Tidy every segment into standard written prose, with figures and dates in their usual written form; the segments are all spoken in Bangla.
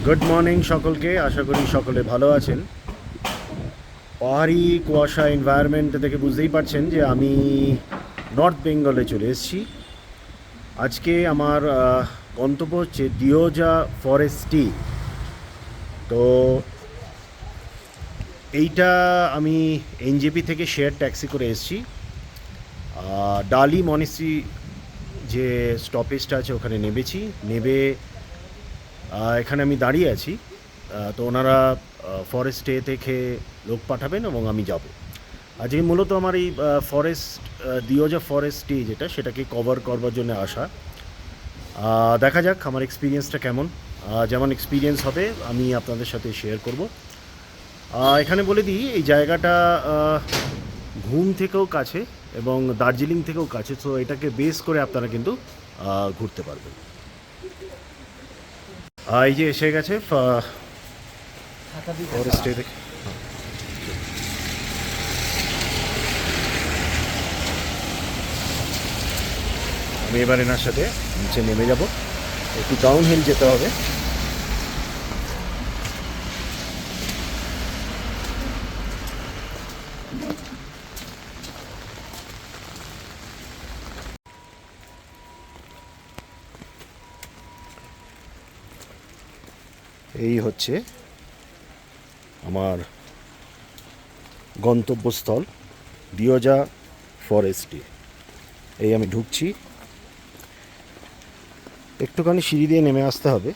গুড মর্নিং সকলকে, আশা করি সকলে ভালো আছেন। পাহাড়ি কুয়াশা এনভায়রনমেন্ট থেকে বুঝতেই পারছেন যে আমি নর্থ বেঙ্গলে চলে এসেছি। আজকে আমার গন্তব্য হচ্ছে দিওজা ফরেস্টটি। তো এইটা আমি এনজেপি থেকে শেয়ার ট্যাক্সি করে এসেছি। ডালি মনেস্ট্রি যে স্টপেজটা আছে ওখানে নেমেছি। নেবে এখানে আমি দাঁড়িয়ে আছি। তো ওনারা ফরেস্টে থেকে লোক পাঠাবেন এবং আমি যাব। আজকে মূলত আমার এই দিওজা ফরেস্টটি যেটা সেটাকে কভার করবার জন্য আসা। দেখা যাক আমার এক্সপিরিয়েন্সটা কেমন। যেমন এক্সপিরিয়েন্স হবে আমি আপনাদের সাথে শেয়ার করব। এখানে বলে দিই, এই জায়গাটা ঘুম থেকেও কাছে এবং দার্জিলিং থেকেও কাছে। তো এটাকে বেস করে আপনারা কিন্তু ঘুরতে পারবেন। এই যে এসে গেছে ফরেস্টে দেখে। আমি এবার এনার সাথে নিচে নেমে যাব, একটু ডাউন হিল যেতে হবে। এই হচ্ছে আমার গন্তব্যস্থল দিওজা ফরেস্টে। এই আমি ঢুকছি, একটুখানি সিঁড়ি দিয়ে নেমে আসতে হবে।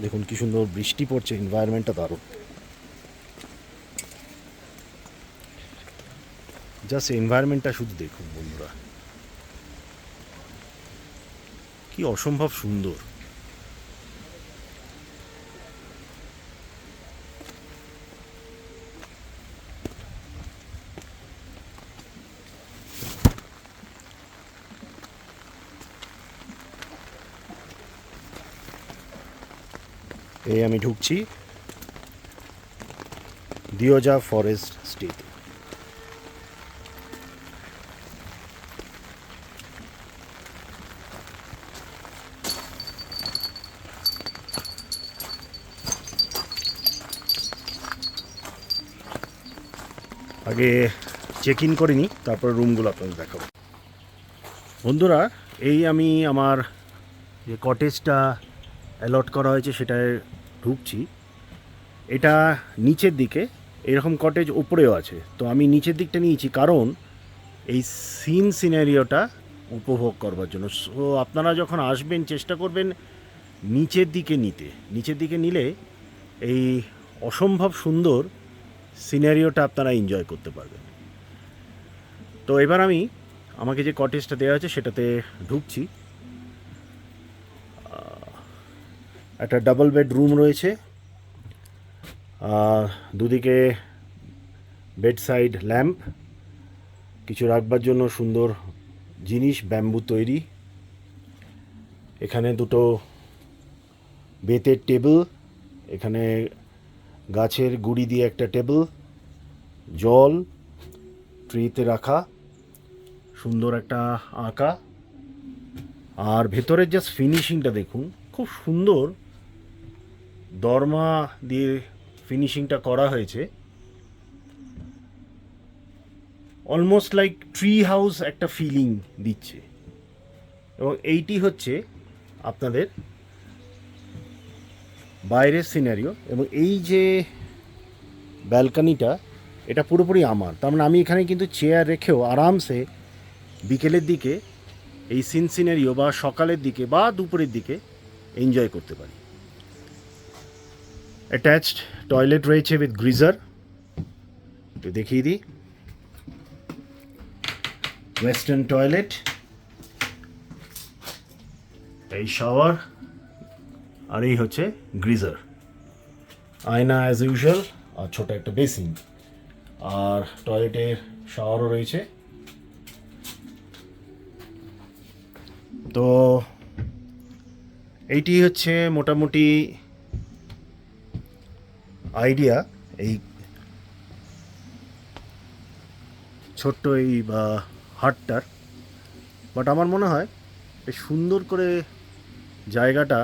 দেখুন কি সুন্দর বৃষ্টি পড়ছে, এনভায়রনমেন্টটা দারুণ। জাস্ট এনভায়রনমেন্টটা শুধু দেখুন বন্ধুরা, কি অসম্ভব সুন্দর। এই আমি ঢুকছি দিওজা ফরেস্ট স্টেতে। আগে চেক ইন করে নিই, তারপর রুমগুলো আপনাদের দেখাবো। বন্ধুরা, এই আমি আমার যে কটেজটা অ্যালট করা হয়েছে সেটায় ঢুকছি। এটা নিচের দিকে, এরকম কটেজ ওপরেও আছে। তো আমি নিচের দিকটা নিয়েছি কারণ এই সিনারিওটা উপভোগ করবার জন্য। সো আপনারা যখন আসবেন চেষ্টা করবেন নিচের দিকে নিতে। নিচের দিকে নিলে এই অসম্ভব সুন্দর সিনারিওটা আপনারা এনজয় করতে পারবেন। তো এবার আমি আমাকে যে কটেজটা দেওয়া হয়েছে সেটাতে ঢুকছি। একটা ডাবল বেড রুম রয়েছে, দুদিকে বেড সাইড ল্যাম্প, কিছু রাখবার জন্য সুন্দর জিনিস ব্যাম্বু তৈরি। এখানে দুটো বেতের টেবিল, এখানে গাছের গুঁড়ি দিয়ে একটা টেবিল, জল ট্রেতে রাখা, সুন্দর একটা আঁকা। আর ভেতরের জাস্ট ফিনিশিংটা দেখুন, খুব সুন্দর দরমা দিয়ে ফিনিশিংটা করা হয়েছে। অলমোস্ট লাইক ট্রি হাউস একটা ফিলিং দিচ্ছে। এবং এইটি হচ্ছে আপনাদের বাইরের সিনারিও। এবং এই যে ব্যালকানিটা, এটা পুরোপুরি আমার। তার মানে আমি এখানে কিন্তু চেয়ার রেখেও আরামসে বিকেলের দিকে এই সিনারিও বা সকালের দিকে বা দুপুরের দিকে এনজয় করতে পারি। অ্যাটাচড টয়লেট রয়েছে উইথ গ্রিজার, একটু দেখিয়ে দিই। ওয়েস্টার্ন টয়লেট, এই শাওয়ার, আর এই হচ্ছে গ্রিজার, আয়না অ্যাজ ইউজুয়াল, আর ছোট একটা বেসিন। আর টয়লেটের শাওয়ারও রয়েছে। তো এইটি হচ্ছে মোটামুটি আইডিয়া এই ছোট্ট এই হাটটার। বাট আমার মনে হয় বেশ সুন্দর করে জায়গাটা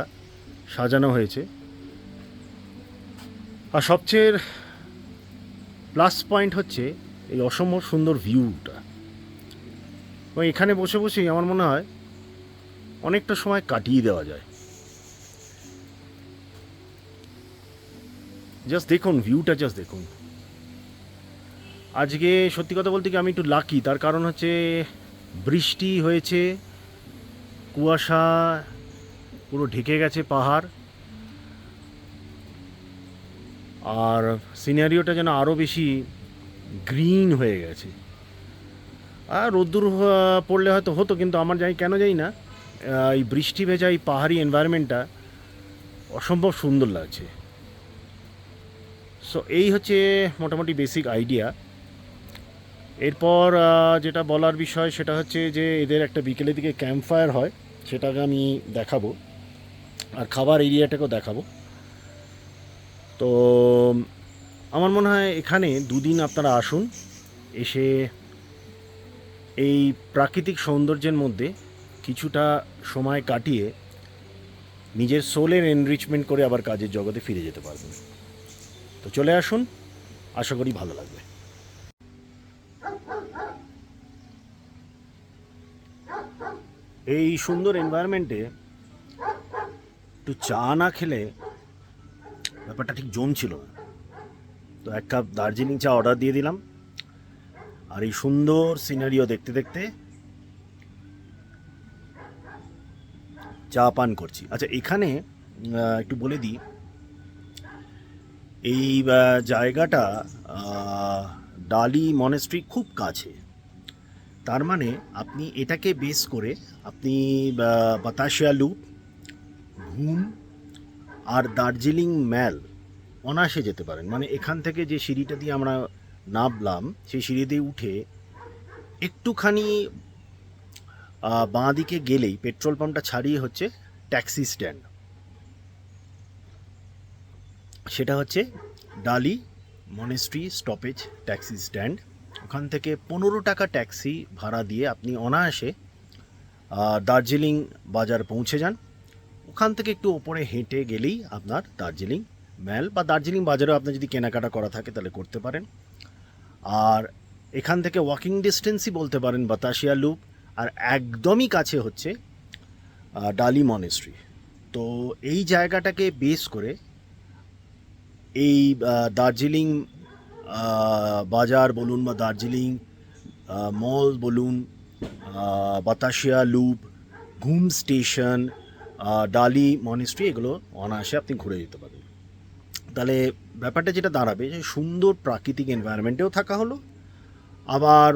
সাজানো হয়েছে। আর সবচেয়ে প্লাস পয়েন্ট হচ্ছে এই অসম্ভব সুন্দর ভিউটা। এবং এখানে বসে বসেই আমার মনে হয় অনেকটা সময় কাটিয়ে দেওয়া যায়। জাস্ট দেখুন ভিউটা, জাস্ট দেখুন। আজকে সত্যি কথা বলতে কি আমি একটু লাকি, তার কারণ হচ্ছে বৃষ্টি হয়েছে, কুয়াশা পুরো ঢেকে গেছে পাহাড়, আর সিনারিওটা যেন আরও বেশি গ্রিন হয়ে গেছে। আর রোদ্দুর পড়লে হয়তো হতো, কিন্তু আমার কেন জানি না এই বৃষ্টি ভেজা এই পাহাড়ি এনভায়রনমেন্টটা অসম্ভব সুন্দর লাগছে। সো এই হচ্ছে মোটামুটি বেসিক আইডিয়া। এরপর যেটা বলার বিষয় সেটা হচ্ছে যে এদের একটা বিকেলের দিকে ক্যাম্প ফায়ার হয়, সেটাকে আমি দেখাবো, আর খাবার এরিয়াটাকেও দেখাবো। তো আমার মনে হয় এখানে দুদিন আপনারা আসুন, এসে এই প্রাকৃতিক সৌন্দর্যের মধ্যে কিছুটা সময় কাটিয়ে নিজের সোলের এনরিচমেন্ট করে আবার কাজের জগতে ফিরে যেতে পারবেন। তো চলে আসুন, আশা করি ভালো লাগবে। এই সুন্দর এনভায়রনমেন্টে একটু চা না খেলে ব্যাপারটা ঠিক জমছিল না। তো এক কাপ দার্জিলিং চা অর্ডার দিয়ে দিলাম, আর এই সুন্দর সিনারিও দেখতে দেখতে চা পান করছি। আচ্ছা, এখানে একটু বলে দিই, এই জায়গাটা ডালি মনেস্ট্রি খুব কাছে। তার মানে আপনি এটাকে বেস করে আপনি বাতাসিয়া লুপ, ঘুম আর দার্জিলিং ম্যাল অনায়াসে যেতে পারেন। মানে এখান থেকে যে সিঁড়িটা দিয়ে আমরা নামলাম, সেই সিঁড়ি দিয়ে উঠে একটুখানি বাঁ দিকে গেলেই পেট্রোল পাম্পটা ছাড়িয়ে হচ্ছে ট্যাক্সি স্ট্যান্ড। সেটা হচ্ছে ডালি মনেস্ট্রি স্টপেজ ট্যাক্সি স্ট্যান্ড। ওখান থেকে 15 টাকা ট্যাক্সি ভাড়া দিয়ে আপনি অনায়াসে দার্জিলিং বাজার পৌঁছে যান। ওখান থেকে একটু ওপরে হেঁটে গেলেই আপনার দার্জিলিং ম্যাল বা দার্জিলিং বাজারেও আপনার যদি কেনাকাটা করা থাকে তাহলে করতে পারেন। আর এখান থেকে ওয়াকিং ডিস্টেন্সই বলতে পারেন বাতাসিয়া লুপ, আর একদমই কাছে হচ্ছে ডালি মনেস্ট্রি। তো এই জায়গাটাকে বেস করে এই দার্জিলিং বাজার বলুন বা দার্জিলিং মল বলুন, বাতাসিয়া লুপ, ঘুম স্টেশন, ডালি মনেস্ট্রি, এগুলো অনায়াসে আপনি ঘুরে যেতে পারেন। তাহলে ব্যাপারটা যেটা দাঁড়াবে যে সুন্দর প্রাকৃতিক এনভায়রনমেন্টেও থাকা হলো, আবার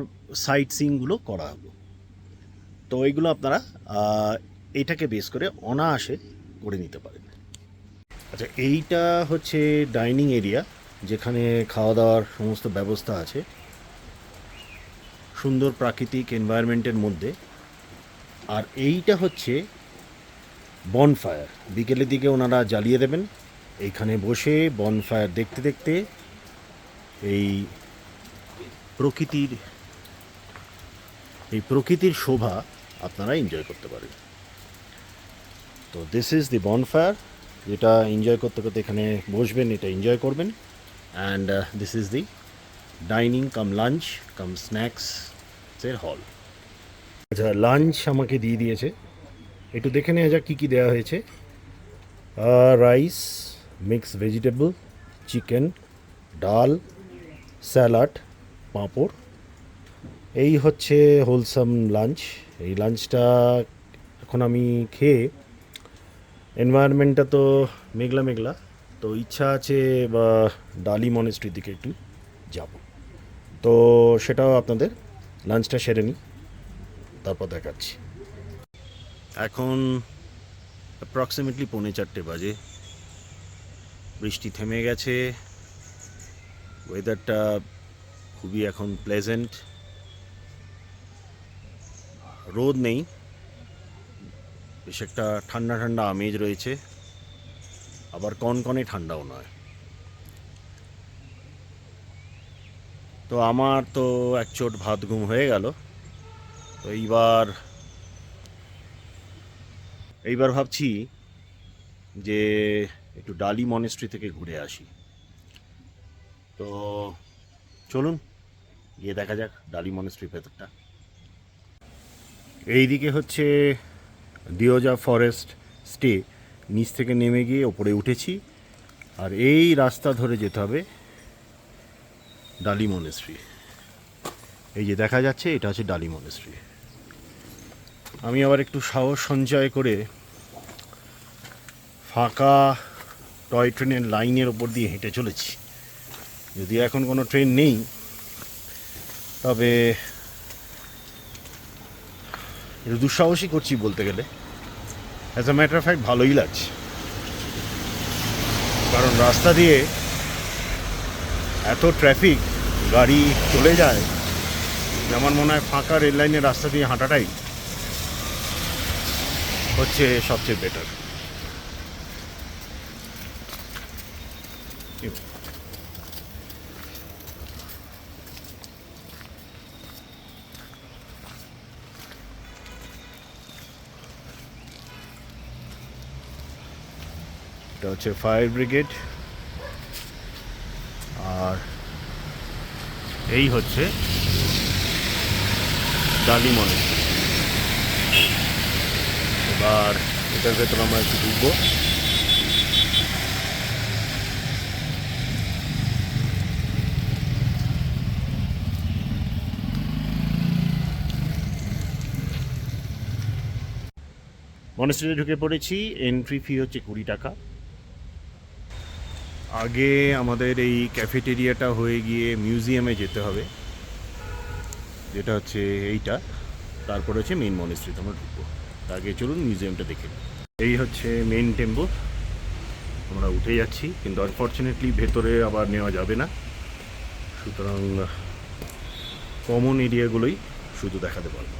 সাইট সিইংগুলো করা হলো। তো এইগুলো আপনারা এইটাকে বেস করে অনায়াসে করে নিতে পারেন। আচ্ছা, এইটা হচ্ছে ডাইনিং এরিয়া, যেখানে খাওয়া দাওয়ার সমস্ত ব্যবস্থা আছে সুন্দর প্রাকৃতিক এনভায়রনমেন্টের মধ্যে। আর এইটা হচ্ছে বনফায়ার, বিকেলের দিকে ওনারা জ্বালিয়ে দেবেন। এইখানে বসে বনফায়ার দেখতে দেখতে এই প্রকৃতির শোভা আপনারা এনজয় করতে পারেন। তো দিস ইজ দি বনফায়ার, যেটা এনজয় করতে করতে এখানে বসবেন, এটা এনজয় করবেন। And this is the dining cum lunch cum স্ন্যাক্সের হল। আচ্ছা, লাঞ্চ আমাকে দিয়ে দিয়েছে, একটু দেখে নেওয়া যাক কী কী দেওয়া হয়েছে। রাইস, মিক্স ভেজিটেবল, চিকেন, ডাল, স্যালাড, পাঁপড়। এই হচ্ছে হোলসাম লাঞ্চ। এই লাঞ্চটা এখন আমি খেয়ে, এনভায়রনমেন্টটা তো মেঘলা মেঘলা, তো ইচ্ছা আছে বা ডালি মনেস্ট্রির দিকে একটু যাব। তো সেটাও আপনাদের লাঞ্চটা সেরে নিই, তারপর দেখাচ্ছি। এখন অ্যাপ্রক্সিমেটলি 3:45 বাজে। বৃষ্টি থেমে গেছে, ওয়েদারটা খুবই এখন প্লেজেন্ট, রোদ নেই, বেশ একটা ঠান্ডা ঠান্ডা আমেজ রয়েছে, আবার কনকনে ঠান্ডাও নয়। তো আমার তো এক চোট ভাত ঘুম হয়ে গেল। তো এইবার এইবার ভাবছি যে একটু ডালি মনেস্ট্রি থেকে ঘুরে আসি। তো চলুন গিয়ে দেখা যাক ডালি মনেস্ট্রির ভেতরটা। এইদিকে হচ্ছে দিওজা ফরেস্ট স্টে, নিচ থেকে নেমে গিয়ে ওপরে উঠেছি, আর এই রাস্তা ধরে যেতে হবে ডালি মনেস্ট্রি। এই যে দেখা যাচ্ছে এটা হচ্ছে ডালি মনেস্ট্রি। আমি আবার একটু সাহস সঞ্চয় করে ফাঁকা টয় ট্রেনের লাইনের ওপর দিয়ে হেঁটে চলেছি। যদিও এখন কোনো ট্রেন নেই, তবে একটু দুঃসাহসই করছি বলতে গেলে। As a matter of fact ভালোই লাগছে, কারণ রাস্তা দিয়ে এত ট্রাফিক, গাড়ি চলে যায়, যেমন মনে হয় ফাঁকা রেল লাইনের রাস্তা দিয়ে হাঁটাটাই হচ্ছে সবচেয়ে বেটার। এটা হচ্ছে ফায়ার ব্রিগেড, আর এই হচ্ছে ডালি মনেস্ট্রি। এবার এটার ভেতরে আমরা একটু ঢুকবো। মনেস্ট্রিতে ঢুকে পড়েছি। এন্ট্রি ফি হচ্ছে 20 টাকা। আগে আমাদের এই ক্যাফেটেরিয়াটা হয়ে গিয়ে মিউজিয়ামে যেতে হবে, যেটা হচ্ছে এইটা, তারপর হচ্ছে মেইন মনেস্ট্রিতে আমরা ঢুকবো। আগে চলুন মিউজিয়ামটা দেখে নিই। এই হচ্ছে মেইন টেম্পল, আমরা উঠে যাচ্ছি, কিন্তু আনফর্চুনেটলি ভেতরে আবার নেওয়া যাবে না, সুতরাং কমন এরিয়াগুলোই শুধু দেখাতে পারবো।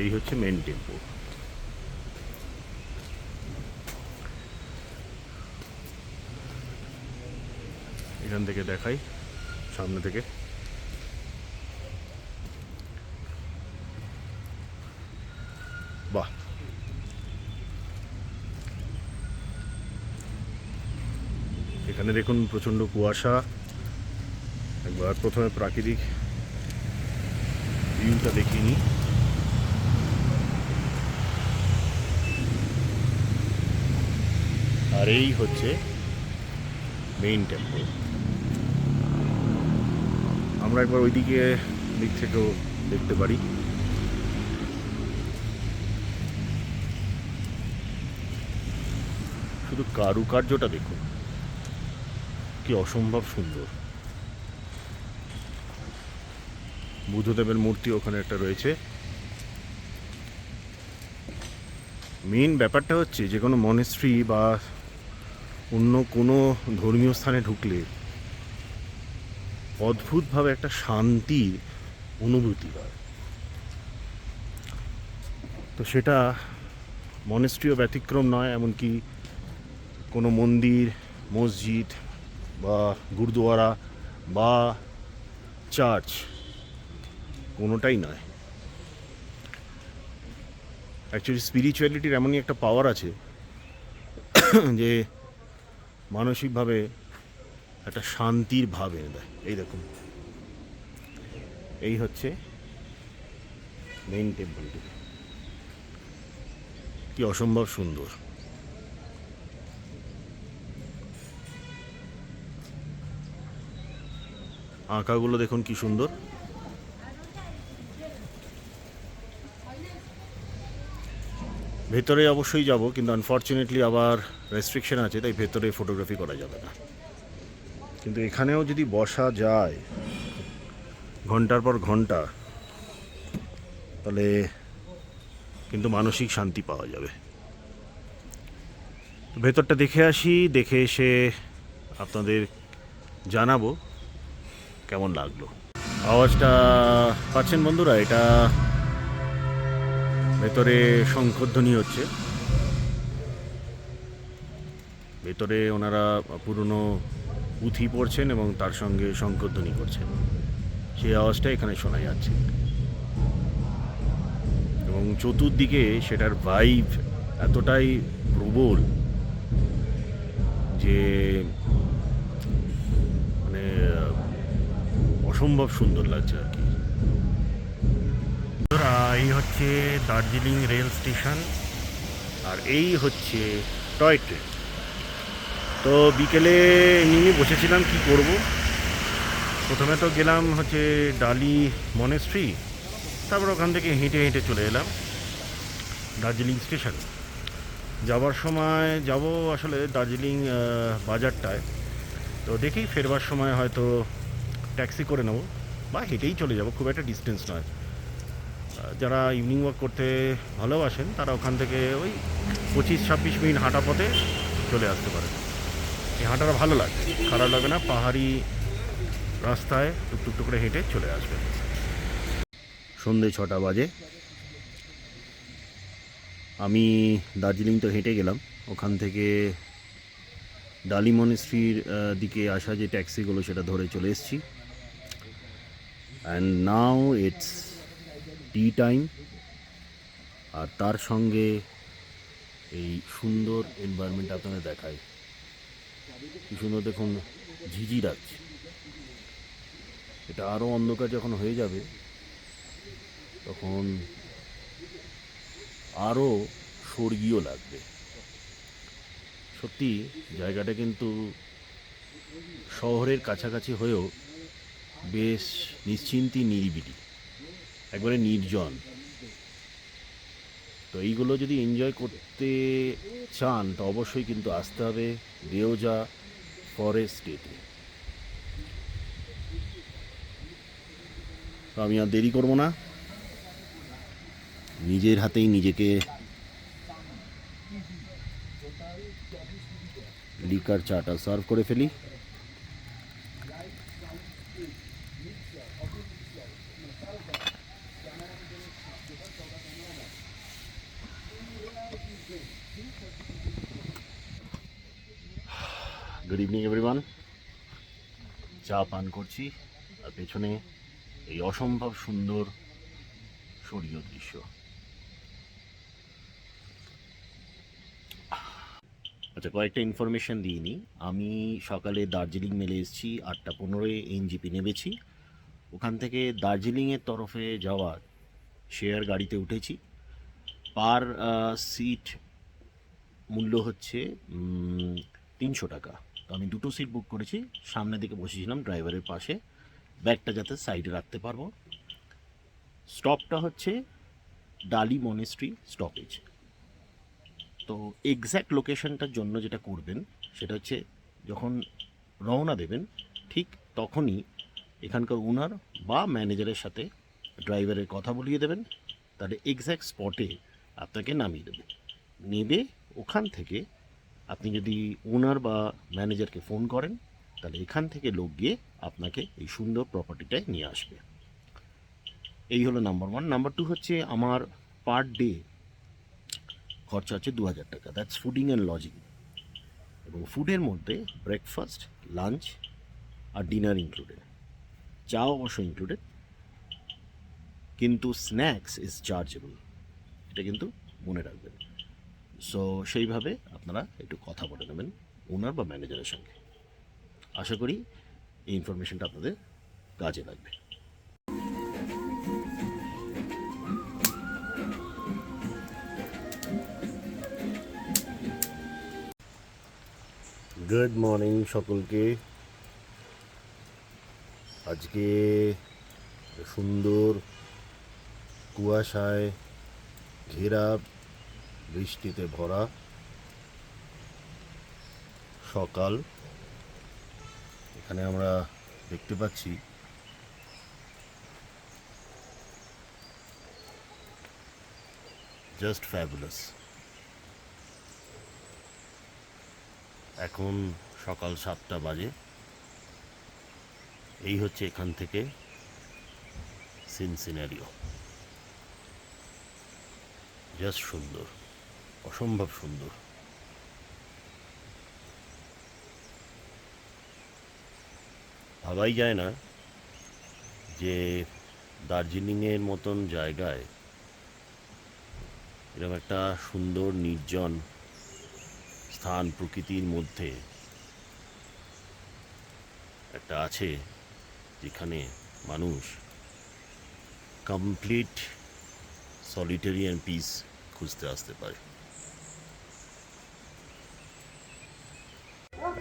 এই হচ্ছে মেইন টেম্পল। এখান থেকে দেখাই সামনে থেকে। বাহ, এখানে দেখুন প্রচণ্ড কুয়াশা। একবার প্রথমে প্রাকৃতিক ভিউটা দেখিয়ে নিই। আর এই হচ্ছে মেইন টেম্পল। আমরা একবার ওইদিকে দিক থেকেও দেখতে পারি। শুধু কারুকার্যটা দেখুন, কি অসম্ভব সুন্দর। বুদ্ধদেবের মূর্তি ওখানে একটা রয়েছে। মেইন ব্যাপারটা হচ্ছে যে কোনো মনেস্ট্রি বা অন্য কোনো ধর্মীয় স্থানে ঢুকলে অদ্ভুতভাবে একটা শান্তির অনুভূতি হয়। তো সেটা মনেস্ট্রিও ব্যতিক্রম নয়, এমনকি কোনো মন্দির, মসজিদ বা গুরুদুয়ারা বা চার্চ কোনোটাই নয়। অ্যাকচুয়ালি স্পিরিচুয়ালিটির এমনই একটা পাওয়ার আছে যে মানসিকভাবে একটা শান্তির ভাব এনে দেয়। এই দেখুন, এই হচ্ছে মেইন টেম্পলটি, কি অসম্ভব সুন্দর। আঁকাগুলো দেখুন কি সুন্দর। ভেতরে অবশ্যই যাব, কিন্তু আনফর্চুনেটলি আবার রেস্ট্রিকশন আছে, তাই ভেতরে ফটোগ্রাফি করা যাবে না। কিন্তু এখানেও যদি বসা যায় ঘন্টার পর ঘন্টা, তাহলে কিন্তু মানসিক শান্তি পাওয়া যাবে। ভেতরটা দেখে আসি, দেখে এসে আপনাদের জানাবো কেমন লাগলো। আওয়াজটা পাচ্ছেন বন্ধুরা? এটা ভেতরে শঙ্খধ্বনি হচ্ছে। ভেতরে ওনারা পুরনো পুঁথি পড়ছেন এবং তার সঙ্গে শঙ্খধ্বনি করছেন, সেই আওয়াজটা এখানে শোনা যাচ্ছে। এবং চতুর্দিকে সেটার ভাইব এতটাই প্রবল যে মানে অসম্ভব সুন্দর লাগছে আর কি। এই হচ্ছে দার্জিলিং রেল স্টেশন, আর এই হচ্ছে টয় ট্রেন। তো বিকেলে এমনি বসেছিলাম কি করব। প্রথমে তো গেলাম হচ্ছে ডালি মনেস্ট্রি, তারপর ওখান থেকে হেঁটে হেঁটে চলে এলাম দার্জিলিং স্টেশন। যাওয়ার সময় যাব আসলে দার্জিলিং বাজারটায়, তো দেখি ফেরবার সময় হয়তো ট্যাক্সি করে নেব বা হেঁটেই চলে যাব, খুব একটা ডিস্টেন্স নয়। যারা ইভিনিং ওয়াক করতে ভালোবাসেন তারা ওখান থেকে ওই 25-26 মিনিট হাঁটা পথে চলে আসতে পারে। এই হাঁটাটা ভালো লাগে, খারাপ লাগে না, পাহাড়ি রাস্তায় টুকটুক করে হেঁটে চলে আসবে। সন্ধে 6টা বাজে। আমি দার্জিলিং তো হেঁটে গেলাম, ওখান থেকে ডালি মনেস্ট্রির দিকে আসা যে ট্যাক্সিগুলো সেটা ধরে চলে এসেছি। And now it's tea time, আর তার সঙ্গে এই সুন্দর এনভায়রনমেন্ট আপনাদের দেখায়। কি সুন্দর দেখুন, ঝিঝি ডাকছে। এটা আরও অন্ধকার যখন হয়ে যাবে তখন আরও স্বর্গীয় লাগবে। সত্যি জায়গাটা কিন্তু শহরের কাছাকাছি হয়েও বেশ নিশ্চিন্তি, নিরিবিলি, একবারে নির্জন। তো এইগুলো যদি এনজয় করতে চান তো অবশ্যই কিন্তু আসতে হবে দেওজা ফরেস্ট স্টেটে। তো আমি আর দেরি করবো না, নিজের হাতেই নিজেকে লিকার চাটা সার্ভ করে ফেলি। Good evening everyone. চা পান করছি, আর পেছনে এই অসম্ভব সুন্দর সূর্য দৃশ্য। আচ্ছা, কয়েকটা ইনফরমেশান দিয়ে নিই। আমি সকালে দার্জিলিং মেলে এসেছি 8টা 15-এ এনজিপি নেমেছি। ওখান থেকে দার্জিলিংয়ের তরফে যাওয়ার শেয়ার গাড়িতে উঠেছি। পার সিট মূল্য হচ্ছে 300 টাকা। তো আমি দুটো সিট বুক করেছি, সামনের দিকে বসেছিলাম ড্রাইভারের পাশে, ব্যাগটা যাতে সাইডে রাখতে পারবো। স্টপটা হচ্ছে ডালি মনেস্ট্রি স্টপেজ। তো এক্স্যাক্ট লোকেশনটার জন্য যেটা করবেন সেটা হচ্ছে যখন রওনা দেবেন ঠিক তখনই এখানকার ওনার বা ম্যানেজারের সাথে ড্রাইভারের কথা বলিয়ে দেবেন, তাহলে এক্স্যাক্ট স্পটে আপনাকে নামিয়ে দেবে। নেবে ওখান থেকে আপনি যদি ওনার বা ম্যানেজারকে ফোন করেন তাহলে এখান থেকে লোক গিয়ে আপনাকে এই সুন্দর প্রপার্টিটায় নিয়ে আসবে। এই হলো নাম্বার 1। নাম্বার 2 হচ্ছে আমার পার ডে খরচা হচ্ছে 2000 টাকা, দ্যাটস ফুডিং অ্যান্ড লজিং। এবং ফুডের মধ্যে ব্রেকফাস্ট, লাঞ্চ আর ডিনার ইনক্লুডেড, চা অবশ্য ইনক্লুডেড, কিন্তু স্ন্যাক্স ইজ চার্জেবল, এটা কিন্তু মনে রাখবেন। সো সেইভাবে আপনারা একটু কথা বলে নেবেন ওনার বা ম্যানেজারের সঙ্গে। আশা করি এই ইনফরমেশনটা আপনাদের কাজে লাগবে। গুড মর্নিং সকলকে। আজকে সুন্দর কুয়াশায় ঘেরা, বৃষ্টিতে ভরা সকাল। এখানে আমরা দেখতে পাচ্ছি জাস্ট ফ্যাবুলাস। এখন সকাল 7টা বাজে। এই হচ্ছে এখান থেকে সিনসিনারিও। জাস্ট সুন্দর, অসম্ভব সুন্দর। ভাবাই যায় না যে দার্জিলিংয়ের মতন জায়গায় এরকম একটা সুন্দর নির্জন স্থান প্রকৃতির মধ্যে একটা আছে যেখানে মানুষ কমপ্লিট সলিটারি অ্যান্ড পিস খুঁজতে আসতে পারে।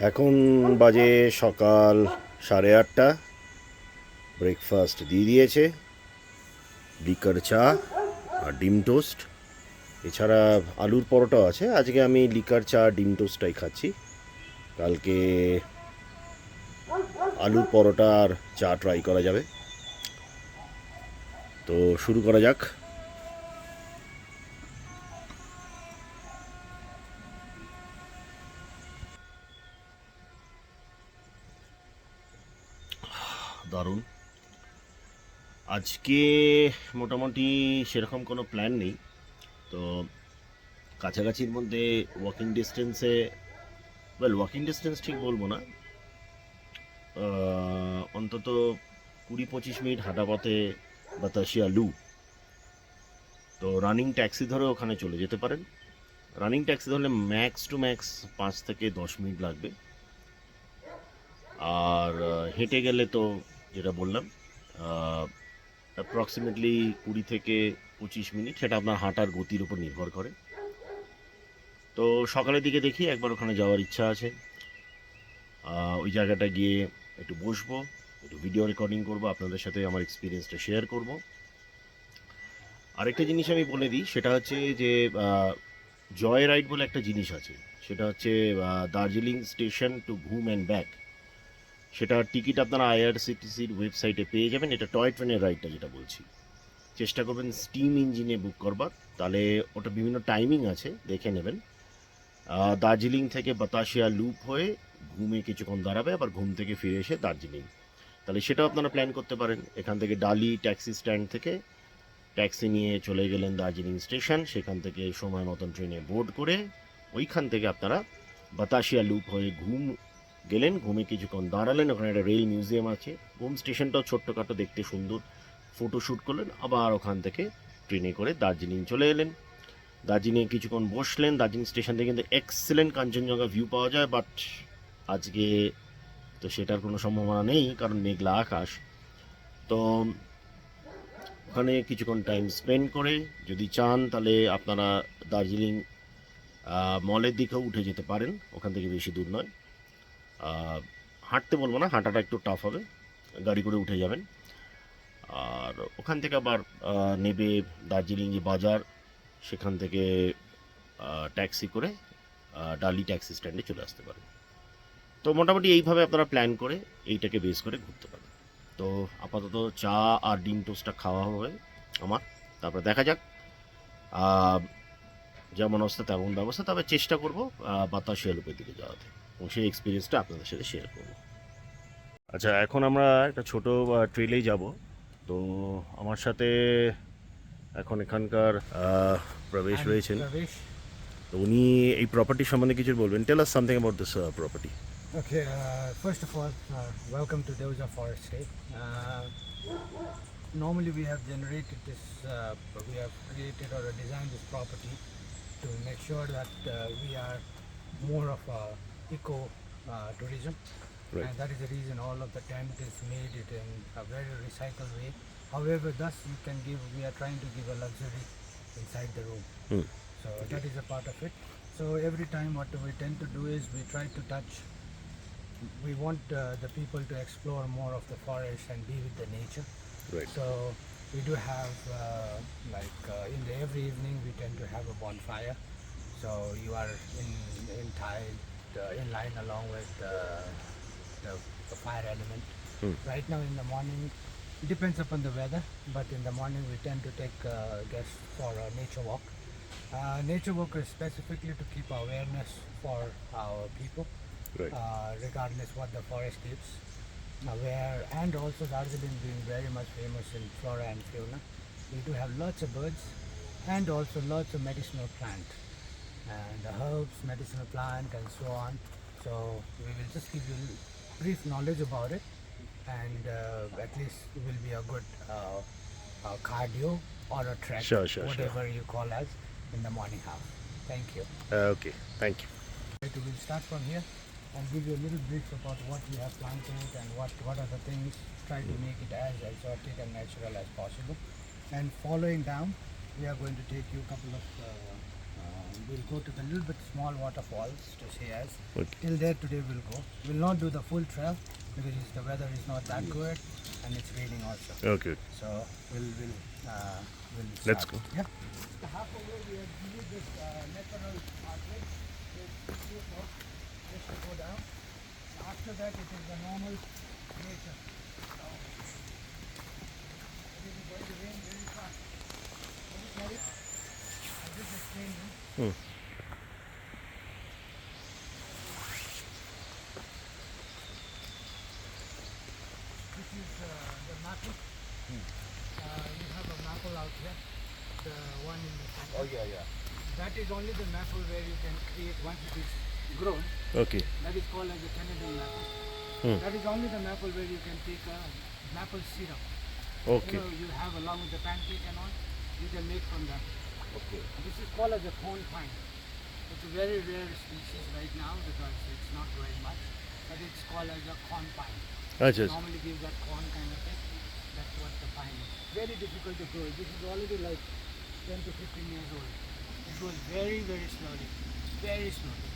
এখন বাজে সকাল 8:30। ব্রেকফাস্ট দিয়ে দিয়েছে, লিকার চা আর ডিম টোস্ট, এছাড়া আলুর পরোটাও আছে। আজকে আমি লিকার চা ডিম টোস্টটাই খাচ্ছি, কালকে আলুর পরোটা আর চা ট্রাই করা যাবে। তো শুরু করা যাক। দারুণ। আজকে মোটামুটি সেরকম কোনো প্ল্যান নেই, তো কাছাকাছির মধ্যে ওয়াকিং ডিস্টেন্সে, ওয়াকিং ডিস্টেন্স ঠিক বলবো না, অন্তত 20-25 মিনিট হাঁটা পথে বাতাসিয়া লু, তো রানিং ট্যাক্সি ধরে ওখানে চলে যেতে পারেন। রানিং ট্যাক্সি ধরলে ম্যাক্স টু ম্যাক্স 5 থেকে 10 মিনিট লাগবে, আর হেঁটে গেলে তো যেটা বললাম অ্যাপ্রক্সিমেটলি 20 থেকে 25 মিনিট, সেটা আপনার হাঁটার গতির উপর নির্ভর করে। তো সকালের দিকে দেখি, একবার ওখানে যাওয়ার ইচ্ছা আছে। ওই জায়গাটা গিয়ে একটু বসবো, একটু ভিডিও রেকর্ডিং করবো, আপনাদের সাথে আমার এক্সপিরিয়েন্সটা শেয়ার করব। আরেকটা জিনিস আমি বলে দিই, সেটা হচ্ছে যে জয় রাইড বলে একটা জিনিস আছে, সেটা হচ্ছে দার্জিলিং স্টেশন টু ঘুম অ্যান্ড ব্যাক। সেটার টিকিট আপনারা আইআরসিটিসির ওয়েবসাইটে পেয়ে যাবেন। এটা টয় ট্রেনের রাইডটা যেটা বলছি, চেষ্টা করবেন স্টিম ইঞ্জিনে বুক করবার, তাহলে ওটা বিভিন্ন টাইমিং আছে, দেখে নেবেন। দার্জিলিং থেকে বাতাসিয়া লুপ হয়ে ঘুমে কিছুক্ষণ দাঁড়াবে, আবার ঘুম থেকে ফিরে এসে দার্জিলিং, তাহলে সেটাও আপনারা প্ল্যান করতে পারেন। এখান থেকে ডালি ট্যাক্সি স্ট্যান্ড থেকে ট্যাক্সি নিয়ে চলে গেলেন দার্জিলিং স্টেশন, সেখান থেকে সময় মতন ট্রেনে বোর্ড করে ওইখান থেকে আপনারা বাতাসিয়া লুপ হয়ে ঘুম গেলেন, ঘুমে কিছুক্ষণ দাঁড়ালেন, ওখানে একটা রেল মিউজিয়াম আছে, ঘুম স্টেশনটাও ছোট্টখাটো, দেখতে সুন্দর, ফটোশ্যুট করলেন, আবার ওখান থেকে ট্রেনে করে দার্জিলিং চলে এলেন। দার্জিলিংয়ে কিছুক্ষণ বসলেন, দার্জিলিং স্টেশন থেকে কিন্তু এক্সেলেন্ট কাঞ্চনজঙ্ঘা ভিউ পাওয়া যায়, বাট আজকে তো সেটার কোনো সম্ভাবনা নেই, কারণ মেঘলা আকাশ। তো ওখানে কিছুক্ষণ টাইম স্পেন্ড করে যদি চান তাহলে আপনারা দার্জিলিং মলের দিকেও উঠে যেতে পারেন, ওখান থেকে বেশি দূর নয়। হাঁটতে বলবো না, হাঁটাটা একটু টাফ হবে, গাড়ি করে উঠে যাবেন। আর ওখান থেকে আবার নেবে দার্জিলিং যে বাজার, সেখান থেকে ট্যাক্সি করে ডালি ট্যাক্সি স্ট্যান্ডে চলে আসতে পারেন। তো মোটামুটি এইভাবে আপনারা প্ল্যান করে এইটাকে বেস করে ঘুরতে পারেন। তো আপাতত চা আর ডিম টোস্টটা খাওয়া হবে আমার, তারপরে দেখা যাক যেমন অবস্থা তেমন ব্যবস্থা, তবে চেষ্টা করবো বাতাসিয়া লুপের দিকে যাওয়াতে, এবং সেই এক্সপিরিয়েন্সটা আপনাদের সাথে শেয়ার করবো। আচ্ছা, এখন আমরা একটা ছোট ট্রেলেই যাব। তো আমার সাথে এখন এখানকার প্রবেশ রয়েছেন, Pravesh. তো উনি এই প্রপার্টি সম্বন্ধে কিছু বলবেন। Tell us something about this property. Okay, first of all, welcome to Devja Forest Stay. Normally, we have generated this, we have created or designed this property to make sure that we are more of a eco tourism, Right. and that is the reason all of the tent is made it in a very recycled way. However, thus you can give, we are trying to give a luxury inside the room. So that is a part of it. So every time what we tend to do is we try to touch, we want the people to explore more of the forest and be with the nature. Right. So we do have in the every evening we tend to have a bonfire. So you are in line along with the fire element. Right now in the morning, it depends upon the weather, but in the morning we tend to take guests for a nature walk. Nature walk is specifically to keep awareness for our people, Right. regardless what the forest gives. And also Darjeeling being very much famous in flora and fauna, we do have lots of birds and also lots of medicinal plant and the herbs, medicinal plant and so on. So we will just give you brief knowledge about it, and at least it will be a good cardio or a trek, Sure. whatever you call as. in the morning house. Thank you. Okay, thank you. Right, we'll start from here and give you a little brief about what we have planted and what are the things. Try to make it as exotic and natural as possible. And following down, we are going to take you a couple of. We'll go to the little bit small waterfalls to see as. Okay. Till there today we'll go. We'll not do the full trail because the weather is not that good and it's raining also. Okay. So we'll Let's start. go. Yeah. Halfway we have given this natural pathway. Just to go down. After that it is the normal nature. So it is going to rain very fast. I just explained you. This is the maple. You have a maple out here. The one in the center. Oh yeah. That is only the maple where you can create once it is grown. Okay. That is called as a Canadian maple. That is only the maple where you can take a maple syrup. Okay. You have along with the pancake and all, you can make from that. Okay. This is called as a corn pine. It's a very rare species right now because it's not growing much, but it's called as a corn pine. Achha. Normally gives that corn kind of thing. That's what the pine is. Very difficult to grow. This is already like 10 to 15 years old. It grows very, very slowly. Very slowly.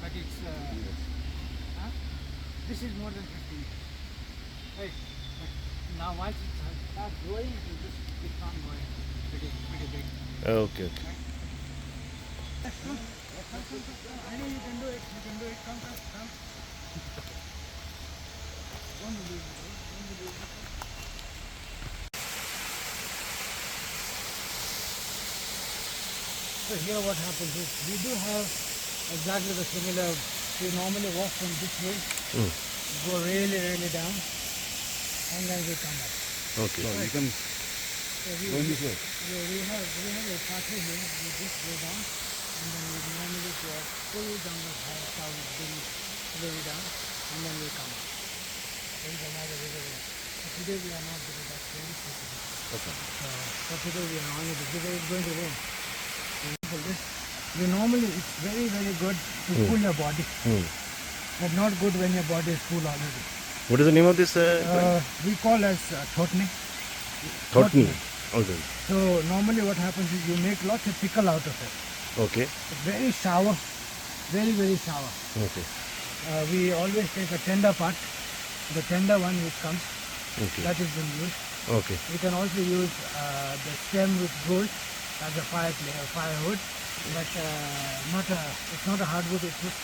But it's, this is more than 15 years. Right? But now once it starts growing, it will just keep on going pretty big. Okay. Right? Come. I know you can do it. You can do it. Come. Don't believe me. So here what happens is we do have exactly the similar. We normally walk from this way, go really down, and then we come up. Okay. So you can So go in this way. we have a pathway here. We just go down, and then we normally go up full down the house, down very down, and then we come up. There is another river. So today we are not because that's very slippery. Okay. So today we are only because it's going to rain. It's very good to cool your body, but not good when your body is full already. What is the name of this plant? We call as thotni. Thotni. Okay. So normally what happens is you make lots of pickle out of it. Okay. It's very sour, very sour. Okay. We always take a tender part, the tender one which comes, Okay. that is been used. Okay. We can also use the stem which goes as a firewood, but it's not a hardwood, it's just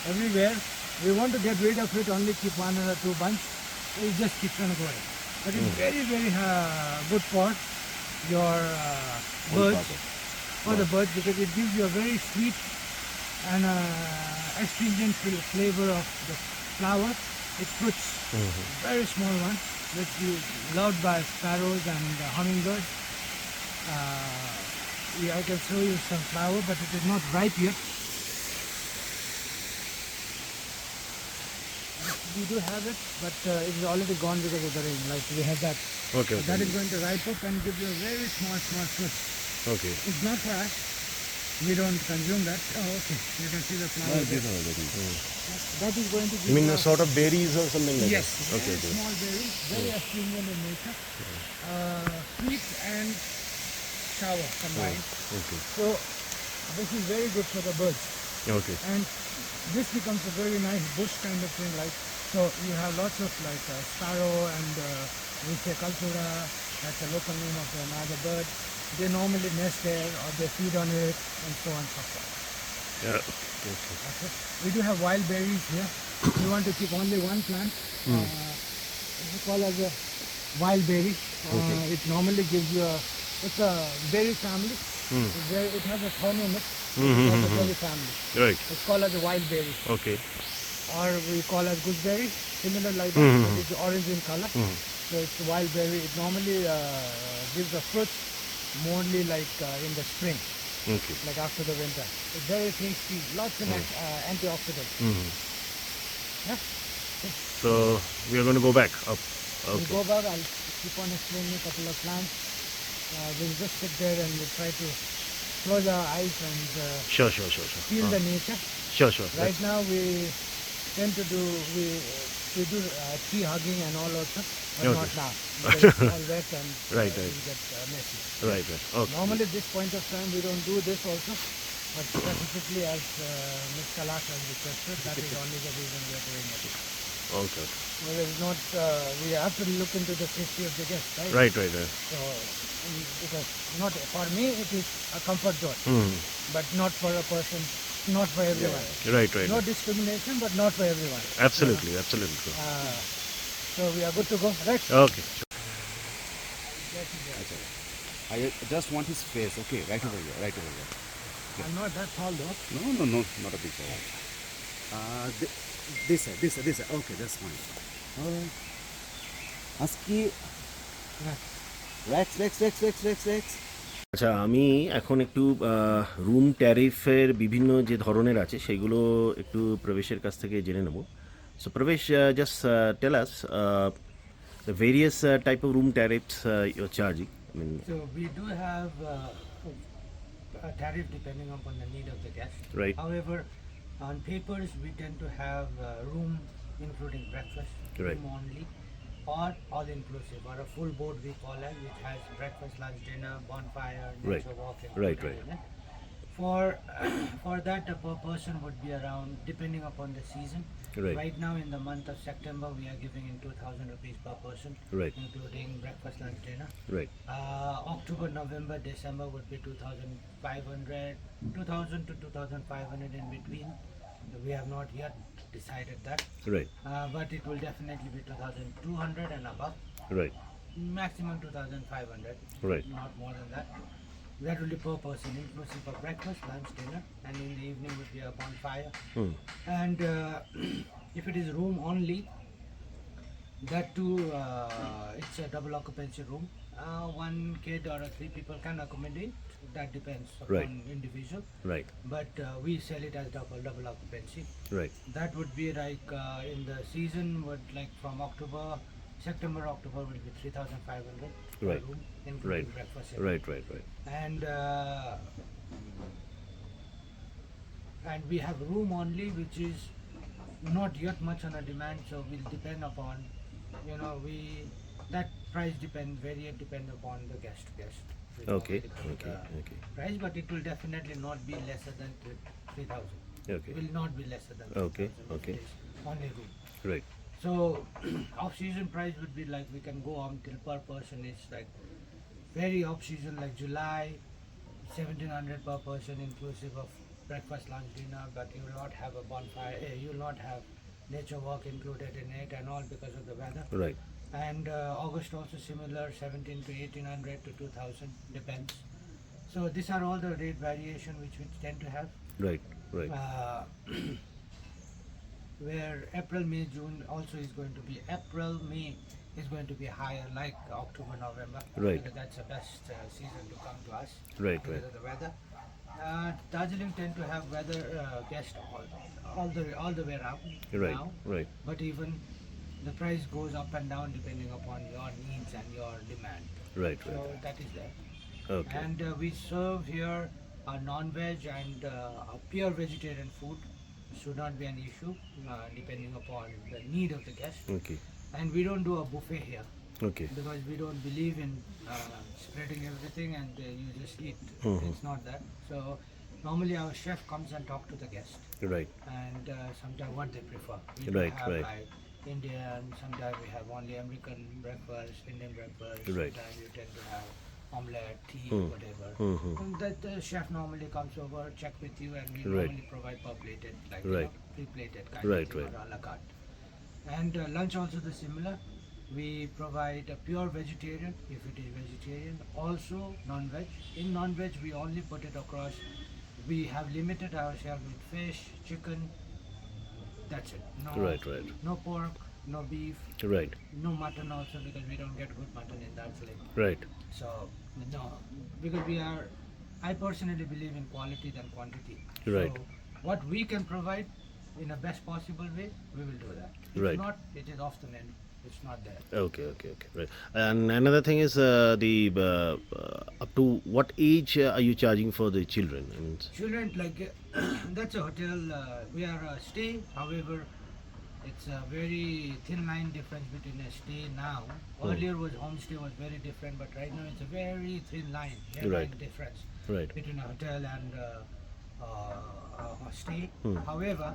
everywhere. We want to get rid of it, only keep 1 or 2 bunch, it just keeps on going. But it's very good for your birds, for the birds, because it gives you a very sweet and astringent flavor of the flower. It fruits, very small one, which is loved by sparrows and hummingbirds. I can show you some flower, but it is not ripe yet. We do have it, but it is already gone because of the rain. Like we have that. Okay. That is going to ripe up and give you a very small fruit. Okay. It's not for us. We don't consume that. Oh, okay. You can see the flower. That is going to give You mean a us- sort of berries or something like Yes, that? Okay. very small berries, very astringent in nature, sweet and sour combined. Okay. So this is very good for the birds, Okay. and this becomes a very nice bush kind of thing. Like so, you have lots of like sparrow and we say cultura. That's the local name of another bird. They normally nest there or they feed on it, and so on and so forth. Yeah. Okay. Okay. We do have wild berries here. We want to keep only one plant. It's called as a wild berry. It normally gives you it's a berry family. It has a thorn in it. It's like a berry family. Right. It's called as a wild berry. Okay. Or we call as gooseberry, similar like that. But it's orange in color. So it's wild berry. It normally gives the fruit mostly like in the spring, Okay. like after the winter. It's very tasty, lots of antioxidants. Yeah? So we are going to go back up. We'll Okay. go back, I'll keep on explaining a couple of plants. We'll just sit there and we'll try to close our eyes and Sure. feel the nature. Sure. Right now we tend to do we do tree hugging and all also, but Okay. not now because it's all wet and Right. it will get messy. Right. Okay. Normally at this point of time we don't do this also, but specifically as Ms. Kalash has requested, that is only the reason we are doing it. Okay. Well, it's not, we have to look into the safety of the guest, right? Right. So, because not for me it is a comfort zone, but not for a person, not for everyone. Right. No discrimination, but not for everyone. Absolutely. So we are good to go, right? Okay. I just want his face. Okay, right over here. I'm not that tall though. No, not a big guy. This side. Okay, that's fine. Husky. Rex. আচ্ছা, আমি এখন একটু রুম ট্যারিফের বিভিন্ন যে ধরনের আছে সেগুলো একটু প্রবেশের কাছ থেকে জেনে নেব। সো প্রবেশ, just tell us the various type of room tariffs your charging. So we do have a tariff depending upon the need of the guest. Right. However, on papers we tend to have room including breakfast, Right. room only, or all inclusive, or a full board we call it, which has breakfast, lunch, dinner, bonfire, Right. nature walk, Right. included in it. For that, per person would be around, depending upon the season. Right. Now in the month of September we are giving in 2,000 rupees per person, Right. including breakfast, lunch, dinner. Right. October, November, December would be 2,500, 2,000 to 2,500 in between. We have not yet decided that, Right. but it will definitely be 2,200 and above. Right. Maximum 2,500. Right. Not more than that. That will be per person, inclusive of breakfast, lunch, dinner, and in the evening would be a bonfire. And if it is room only, that too, it's a double occupancy room. One kid or three people can accommodate. That depends upon Right. individual. Right. But we sell it as double occupancy. Right. That would be like in the season, would like from September, October will be 3,500 per Right. room, including Right. breakfast. Right. And we have room only, which is not yet much on a demand, so will depend upon, that price depend upon the guest. Will Okay. normally put Okay. price, but it will definitely not be lesser than 3,000. Okay. Will not be lesser than Okay, 3,000 if okay. it is only room. Right. So off-season price would be like, we can go on till per person is like very off-season, like July, 1,700 per person inclusive of breakfast, lunch, dinner, but you will not have a bonfire, you will not have nature walk included in it and all because of the weather. Right. And August also similar, 17 to 1,800 to 2,000, depends. So these are all the rate variation which we tend to have. Right. Where April, May, June also is going to be, May is going to be higher, like October, November. Right. Because that's the best season to come to us. Right. Because of the weather. Darjeeling tend to have weather guests all the way around Right. now. Right. But even the price goes up and down depending upon your needs and your demand. Right. So that is there. Okay. And we serve here a non-veg and a pure vegetarian food. Should not be an issue depending upon the need of the guest. Okay. And we don't do a buffet here Okay. because we don't believe in spreading everything and you just eat. It's not that. So normally our chef comes and talk to the guest Right. and sometimes what they prefer. We Right, have right. like Indian, sometimes we have only American breakfast, Indian breakfast. Right. Sometimes you tend to have omelette, tea, whatever. Mhm. And that the chef normally comes over, check with you, and we Right. normally provide per plated, like Right. pre-plated kind Right, of thing, right. or a la carte. And lunch also the similar. We provide a pure vegetarian if it is vegetarian, also non-veg. In non-veg we only put it across. We have limited ourselves with fish, chicken. That's it. Right. No pork, no beef, Right. no mutton also because we don't get good mutton in Darjeeling. Right. So no, because I personally believe in quality than quantity. Right. So what we can provide in the best possible way, we will do that. If Right. not, it is off the menu. It's not there. Okay, right. And another thing is up to what age are you charging for the children? And Children, like that's a hotel. We are a stay. However, it's a very thin line difference between a stay now. Earlier was homestay was very different, but right now it's a very thin line, hairline Right. difference Right. between a hotel and a stay. However,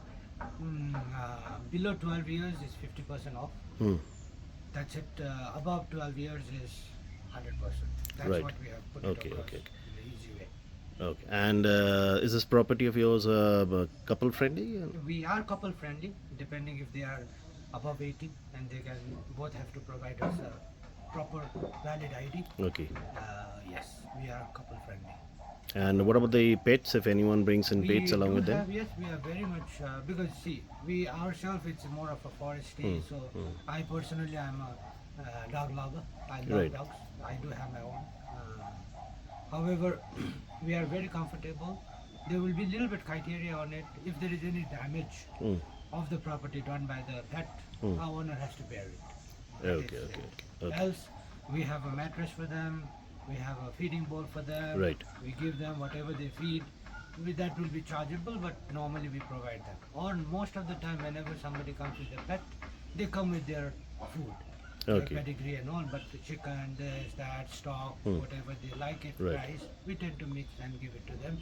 below 12 years is 50% off. Hmm. That's it. Above 12 years is 100%. That's Right. what we have put Okay, it across okay, in the easy way. Okay. And is this property of yours couple friendly? We are couple friendly, depending if they are above 18 and they can both have to provide us a proper valid ID. Okay. Yes, we are couple friendly. And what about the pets? If anyone brings in We pets along do with them? have, yes, we are very much, because see, we ourselves, it's more of a forest stay, so I personally am a dog lover. I love Right. dogs. I do have my own. However, we are very comfortable. There will be a little bit criteria on it. If there is any damage Hmm. of the property done by the pet, our owner has to bear it. That Okay, is okay, it. okay. Else, we have a mattress for them. We have a feeding bowl for them. Right. We give them whatever they feed. That will be chargeable, but normally we provide them. Or most of the time, whenever somebody comes with a pet, they come with their food, Okay. their pedigree and all. But the chicken, this, that, stock, whatever they like it, Right. price, we tend to mix and give it to them,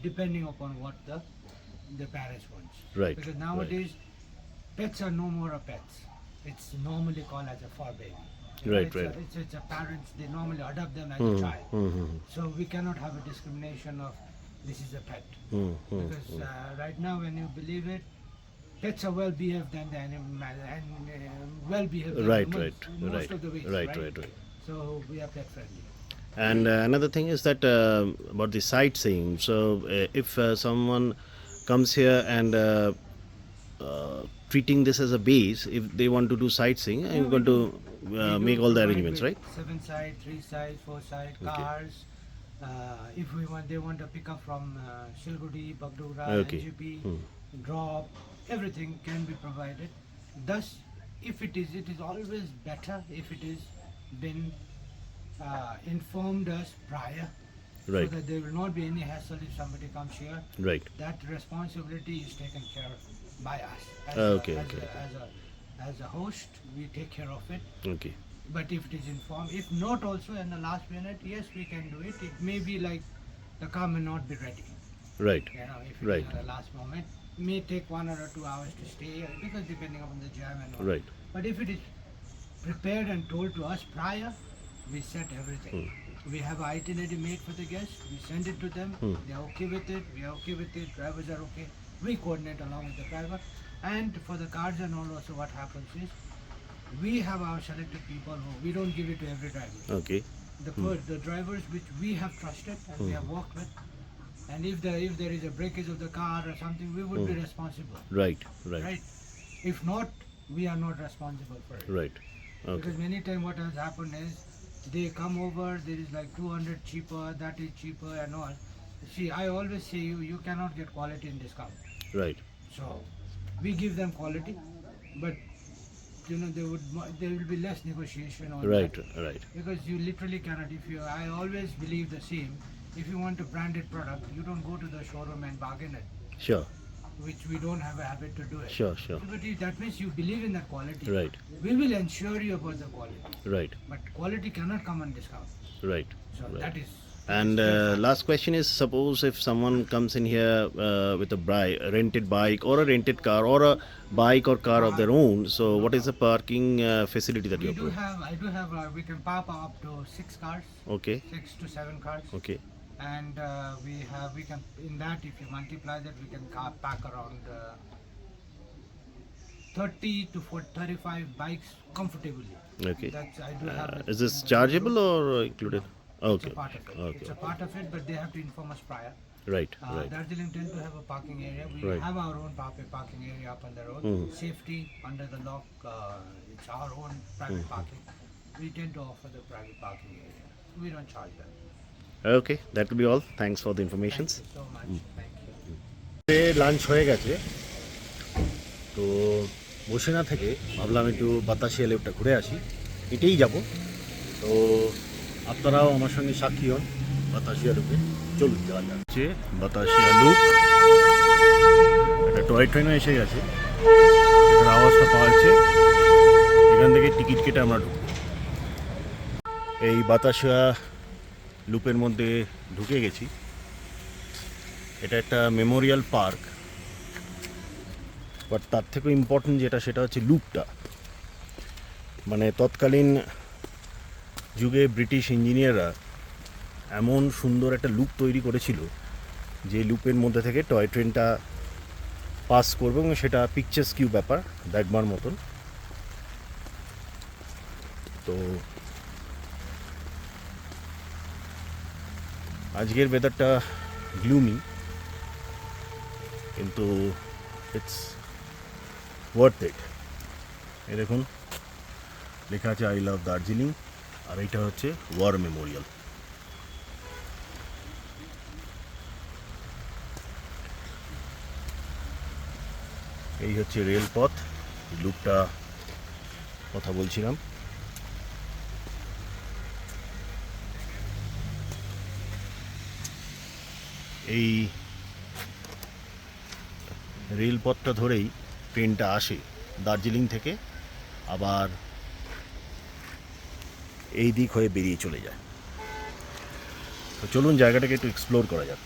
depending upon what the parents wants. Right, Because nowadays, pets are no more a pets. It's normally called as a fur baby. Right, It's right. it's a parents, they normally adopt them as a child. Mm-hmm. So we cannot have a discrimination of this is a pet. Mm-hmm. Because right now when you believe it, pets are well behaved than the animal and well behaved than Right, humans right, in most right, of the ways, right, right. So we are pet friendly. And another thing is that about the sightseeing. So if someone comes here and treating this as a base, if they want to do sightseeing, I'm going to We do make all the provide arrangements, with right? 7 side, 3 side, 4 side Okay. cars. If they want to pick up from Silgudi, Bagdogra, Okay. NGP, drop, everything can be provided. Thus, if it is always better if it is been informed us prior, Right. so that there will not be any hassle if somebody comes here. Right. That responsibility is taken care of by us. Okay, as, okay, as a host, we take care of it. Okay. But if it is informed, if not also in the last minute, yes, we can do it. It may be like the car may not be ready. Right. You know, if it Right. is at the last moment, may take 1 or 2 hours to stay because depending upon the jam and all. Right. But if it is prepared and told to us prior, we set everything. We have an itinerary made for the guests. We send it to them. They are okay with it. We are okay with it. Drivers are okay. We coordinate along with the driver. And for the cars and all, also what happens is we have our selected people who we don't give it to every driver. Okay. The drivers which we have trusted and we have worked with. And if there is a breakage of the car or something, we would be responsible. Right. Right. Right? If not, we are not responsible for it. Right. Okay. Because many times what has happened is they come over, there is like 200 cheaper, that is cheaper and all. See, I always say you cannot get quality in discount. Right. So we give them quality, but you know there will be less negotiation on Right. that. Right. Because you literally cannot. I always believe the same. If you want a branded product, you don't go to the showroom and bargain it, Sure. which we don't have a habit to do it. Sure. Sure. But that means you believe in that quality. Right. We will ensure you about the quality. Right. But quality cannot come on discount. Right. So Right. that is. And last question is: suppose if someone comes in here with a rented bike or a rented car or a bike or car of their own, so what is the parking facility that you We do have? have. I do have. We can park up to 6 cars, Okay. 6 to 7 cars, Okay. and we can in that if you multiply that we can park around 30 to 35 bikes comfortably. Okay. That's I do have. It Is this in the chargeable group. or included? It's Okay. a part of it. Okay. It's a part of it, but they have to inform us prior. Right. Right. Darjeeling tend to have a parking area. We Right. have our own parking area up on the road. Safety under the lock. It's our own private parking. We tend to offer the private parking area. We don't charge them. Okay. That will be all. Thanks for the information. Thank you so much. Thank you. Lunch হয়ে গেছে তো বসে না থেকে ভাবলাম একটু বাতাসিয়া লেকটা ঘুরে আসি, এটাই যাব। তো আপনারাও আমার সঙ্গে সাক্ষী হন বাতাসিয়া লুপে। চলুন যাওয়া যাক। হচ্ছে বাতাসিয়া লুপ, একটা টয় ট্রেনও এসে গেছে, এটার আওয়াজটা পাওয়া যাচ্ছে। এখান থেকে টিকিট কেটে আমরা ঢুকব। এই বাতাসিয়া লুপের মধ্যে ঢুকে গেছি। এটা একটা মেমোরিয়াল পার্ক, বাট তার থেকেও ইম্পর্টেন্ট যেটা সেটা হচ্ছে লুপটা। মানে তৎকালীন যুগে ব্রিটিশ ইঞ্জিনিয়াররা এমন সুন্দর একটা লুপ তৈরি করেছিল যে লুপের মধ্যে থেকে টয় ট্রেনটা পাস করবে, এবং সেটা পিকচার্স কিউ ব্যাপার, দেখবার মতন। তো আজকের ওয়েদারটা গ্লুমি, কিন্তু ইটস ওয়ার্থ ইট। এই দেখুন লেখা আছে আই লাভ দার্জিলিং, আর এইটা হচ্ছে ওয়ার মেমোরিয়াল। এই হচ্ছে রেলপথ, লুপটা কথা বলছিলাম। এই রেলপথটা ধরেই ট্রেনটা আসে দার্জিলিং থেকে, আবার এই দিক হয়ে বেরিয়ে চলে যায়। তো চলুন জায়গাটাকে একটু এক্সপ্লোর করা যাক।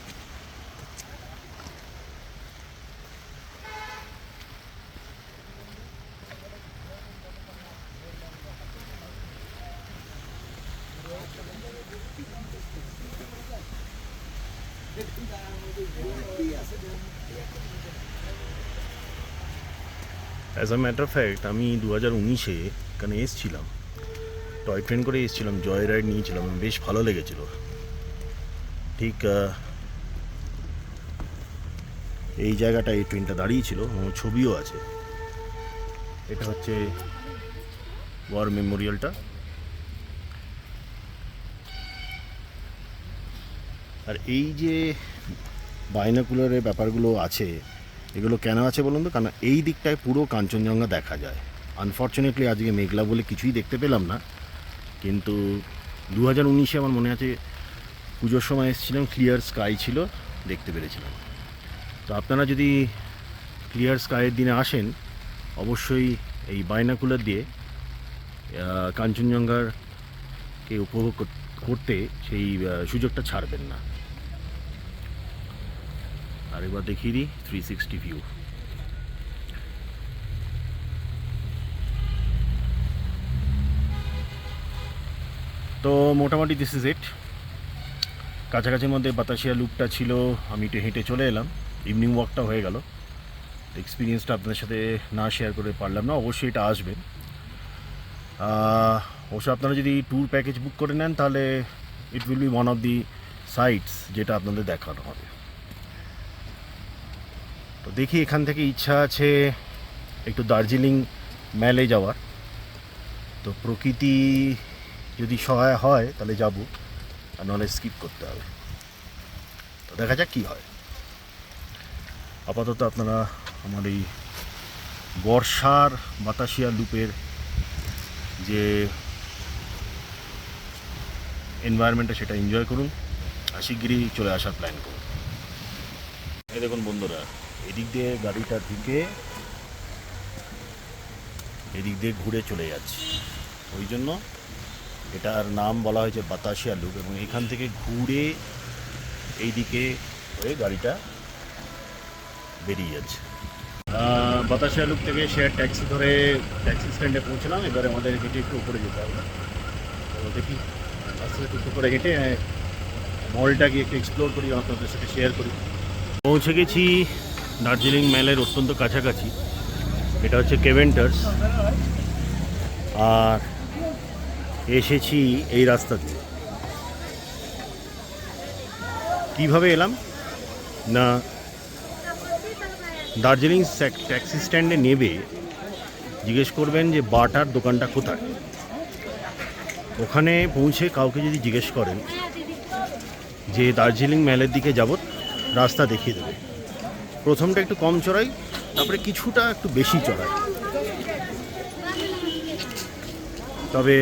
অ্যাজ আ ম্যাটার ফ্যাক্ট আমি 2019-এ এখানে এসেছিলাম, টয় ট্রেন করে এসেছিলাম, জয় রাইড নিয়েছিলাম, বেশ ভালো লেগেছিল। ঠিক এই জায়গাটা এই ট্রেনটা দাঁড়িয়েছিল, ছবিও আছে। এটা হচ্ছে ওয়ার মেমোরিয়ালটা। আর এই যে বাইনোকুলারের ব্যাপারগুলো আছে, এগুলো কেন আছে বলুন তো? কারণ এই দিকটায় পুরো কাঞ্চনজঙ্ঘা দেখা যায়। আনফর্চুনেটলি আজকে মেঘলা বলে কিছুই দেখতে পেলাম না, কিন্তু 2019-এ আমার মনে আছে পুজোর সময় এসেছিলাম, ক্লিয়ার স্কাই ছিল, দেখতে পেরেছিলাম। তো আপনারা যদি ক্লিয়ার স্কাইয়ের দিনে আসেন, অবশ্যই এই বাইনোকুলার দিয়ে কাঞ্চনজঙ্ঘাকে উপভোগ করতে সেই সুযোগটা ছাড়বেন না। আর এবার দেখিয়ে দিই 360 ভিউ। তো মোটামুটি দিস ইজ ইট। কাছাকাছির মধ্যে বাতাসিয়া লুপটা ছিল, আমি একটু হেঁটে চলে এলাম, ইভিনিং ওয়াকটা হয়ে গেল। এক্সপিরিয়েন্সটা আপনাদের সাথে না শেয়ার করে পারলাম না, অবশ্যই এটা আসবেন। অবশ্য আপনারা যদি ট্যুর প্যাকেজ বুক করে নেন তাহলে it will be one of the sites যেটা আপনাদের দেখানো হবে। তো দেখি, এখান থেকে ইচ্ছা আছে একটু দার্জিলিং মেলে যাওয়ার। তো প্রকৃতি যদি সহায় হয় তাহলে যাব, আর নাহলে স্কিপ করতে হবে। তো দেখা যাক কী হয়। আপাতত আপনারা আমার এই বর্ষার বাতাসিয়া লুপের যে এনভায়রনমেন্টটা সেটা এনজয় করুন, আর শিগগিরই চলে আসার প্ল্যান করুন। এই দেখুন বন্ধুরা, এদিক দিয়ে গাড়িটা ঢুকে এদিক দিয়ে ঘুরে চলে যাচ্ছে, ওই জন্য এটার নাম বলা হয়েছে বাতাসিয়া লুপ। এবং এখান থেকে ঘুরে এইদিকে হয়ে গাড়িটা বেরিয়ে যাচ্ছে। বাতাসিয়া লুপ থেকে শেয়ার ট্যাক্সি ধরে ট্যাক্সি স্ট্যান্ডে পৌঁছলাম। এবারে আমাদের হেঁটে একটু উপরে যেতে হবে। তো দেখি আস্তে আস্তে একটু উপরে হেঁটে মলটাকে একটু এক্সপ্লোর করি, আপনাদের সাথে শেয়ার করি। পৌঁছে গেছি দার্জিলিং মেলের অত্যন্ত কাছাকাছি। এটা হচ্ছে কেভেন্টার্স, আর এসেছি এই রাস্তা দিয়ে। কীভাবে এলাম না, দার্জিলিং ট্যাক্সি স্ট্যান্ডে নেবে জিজ্ঞেস করবেন যে বাটার দোকানটা কোথায়। ওখানে পৌঁছে কাউকে যদি জিজ্ঞেস করেন যে দার্জিলিং মেলের দিকে যাব, রাস্তা দেখিয়ে দেবে। প্রথমটা একটু কম চড়াই, তারপরে কিছুটা একটু বেশি চড়াই। তবে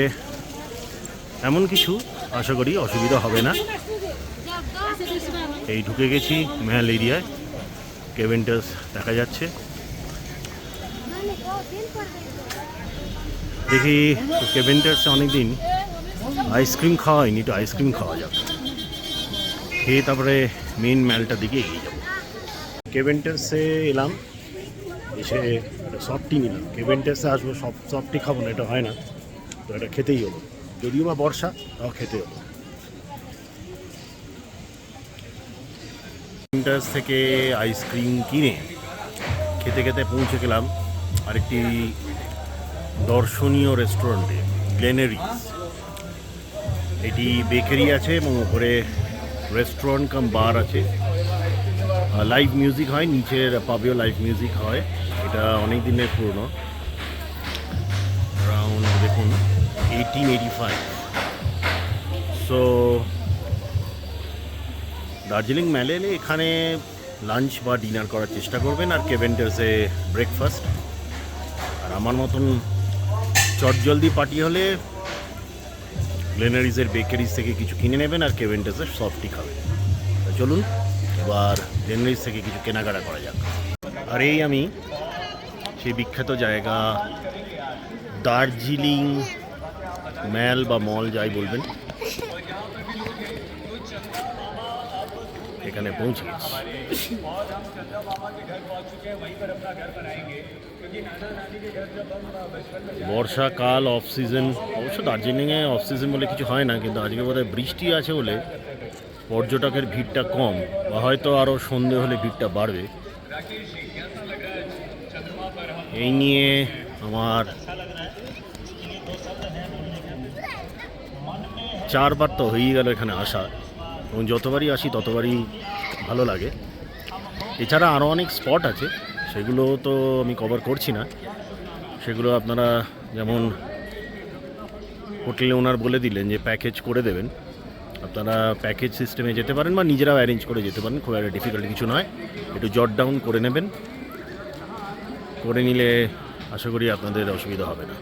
এমন কিছু আশা করি অসুবিধা হবে না। এই ঢুকে গেছি মেহাল এরিয়ায়, কেভেন্টাস দেখা যাচ্ছে। দেখি কেভেন্টাসে অনেকদিন আইসক্রিম খাওয়া হয়নি, তো আইসক্রিম খাওয়া যাবে, খেয়ে তারপরে মেন ম্যালটার দিকে এগিয়ে যাবো। কেভেন্টাসে এলাম, এসে একটা সফটি নিলাম। কেভেন্টাসে আসবো, সফটি খাবো না, এটা হয় না, তো এটা খেতেই হলো, যদিও বা বর্ষা, তাও খেতে হলো। কেভেন্টাস থেকে আইসক্রিম কিনে খেতে খেতে পৌঁছে গেলাম আরেকটি দর্শনীয় রেস্টুরেন্টে, গ্লেনারিজ। এটি বেকারি আছে এবং ওপরে রেস্টুরেন্ট কাম বার আছে। লাইভ মিউজিক হয়, নিচের পাবেও লাইভ মিউজিক হয়। এটা অনেক দিনের পুরনো, অ্যারাউন্ড দেখুন 1885। সো দার্জিলিং ম্যালে এলে এখানে লাঞ্চ বা ডিনার করার চেষ্টা করবেন, আর কেভেন্টাসে ব্রেকফাস্ট। আর আমার মতন চটজলদি পার্টি হলে গ্লেনারিজের বেকারিজ থেকে কিছু কিনে নেবেন আর কেভেন্টাসের সফটি খাবেন। তো চলুন এবার গ্লেনারিজ থেকে কিছু কেনাকাটা করা যাক। আর এই আমি সেই বিখ্যাত জায়গা দার্জিলিং ম্যাল বা মল যাই বলবেন, এখানে পৌঁছে গেছি। বর্ষাকাল, অফ সিজন। অবশ্য দার্জিলিংয়ে অফ সিজন বলে কিছু হয় না, কিন্তু আজকে বোধহয় বৃষ্টি আছে বলে পর্যটকের ভিড়টা কম, বা হয়তো আরও সন্ধে হলে ভিড়টা বাড়বে। এই নিয়ে আমার 4বার তো হয়েই গেল এখানে আসা, এবং যতবারই আসি ততবারই ভালো লাগে। এছাড়া আরও অনেক স্পট আছে, সেগুলো তো আমি কভার করছি না। সেগুলো আপনারা যেমন হোটেলে ওনার বলে দিলেন যে প্যাকেজ করে দেবেন, আপনারা প্যাকেজ সিস্টেমে যেতে পারেন বা নিজেরাও অ্যারেঞ্জ করে যেতে পারেন, খুব একটা ডিফিকাল্ট কিছু নয়। একটু জট ডাউন করে নেবেন, করে নিলে আশা করি আপনাদের অসুবিধা হবে না।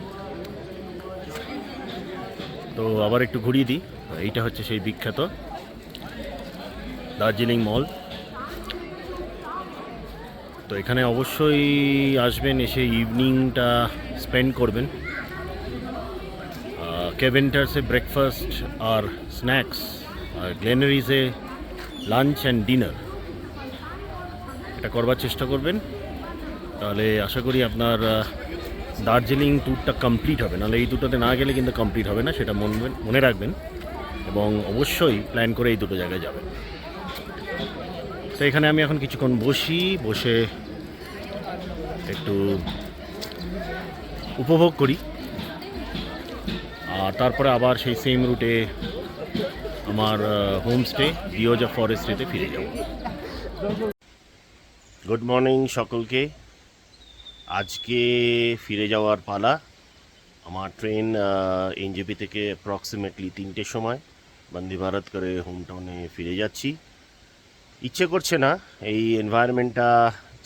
তো আবার একটু ঘুরিয়ে দিই, এইটা হচ্ছে সেই বিখ্যাত দার্জিলিং মল। তো এখানে অবশ্যই আসবেন, এসে ইভিনিংটা স্পেন্ড করবেন। কেভেন্টাসে ব্রেকফাস্ট আর স্ন্যাক্স, আর গ্লেনারিজে লাঞ্চ অ্যান্ড ডিনার, এটা করবার চেষ্টা করবেন। তাহলে আশা করি আপনার দার্জিলিং ট্যুরটা কমপ্লিট হবে। নাহলে এই দুটোতে না গেলে কিন্তু কমপ্লিট হবে না, সেটা মনে রাখবেন, এবং অবশ্যই প্ল্যান করে এই দুটো জায়গায় যাবেন। তো এখানে আমি এখন কিছুক্ষণ বসে একটু উপভোগ করি, আর তারপরে আবার সেই সেম রুটে আমার হোমস্টে ডিওজা ফরেস্ট্রিতে ফিরে যাব। গুড মর্নিং সকলকে। আজকে ফিরে যাওয়ার পালা। আমার ট্রেন এনজেপি থেকে অ্যাপ্রক্সিমেটলি 3টের সময় বন্দে ভারত করে হোম টাউনে ফিরে যাচ্ছি। ইচ্ছে করছে না এই এনভায়রনমেন্টটা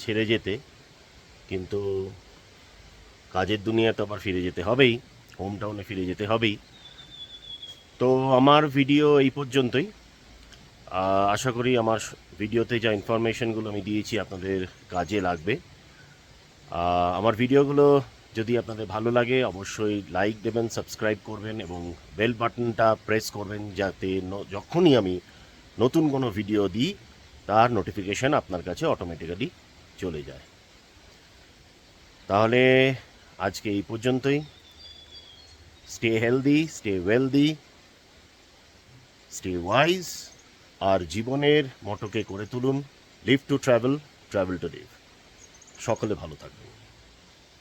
ছেড়ে যেতে, কিন্তু কাজের দুনিয়াতে আবার ফিরে যেতে হবেই, হোম টাউনে ফিরে যেতে হবেই। তো আমার ভিডিও এই পর্যন্তই। আশা করি আমার ভিডিওতে যা ইনফরমেশনগুলো আমি দিয়েছি আপনাদের কাজে লাগবে। আমার ভিডিওগুলো যদি আপনাদের ভালো লাগে অবশ্যই লাইক দেবেন, সাবস্ক্রাইব করবেন এবং বেল বাটনটা প্রেস করবেন, যাতে যখনই আমি নতুন কোনো ভিডিও দিই তার নোটিফিকেশান আপনার কাছে অটোমেটিক্যালি চলে যায়। তাহলে আজকে এই পর্যন্তই। Stay healthy, stay wealthy, stay wise, আর জীবনের মোটোকে করে তুলুন live to travel, travel to live. সকলে ভালো থাকবেন।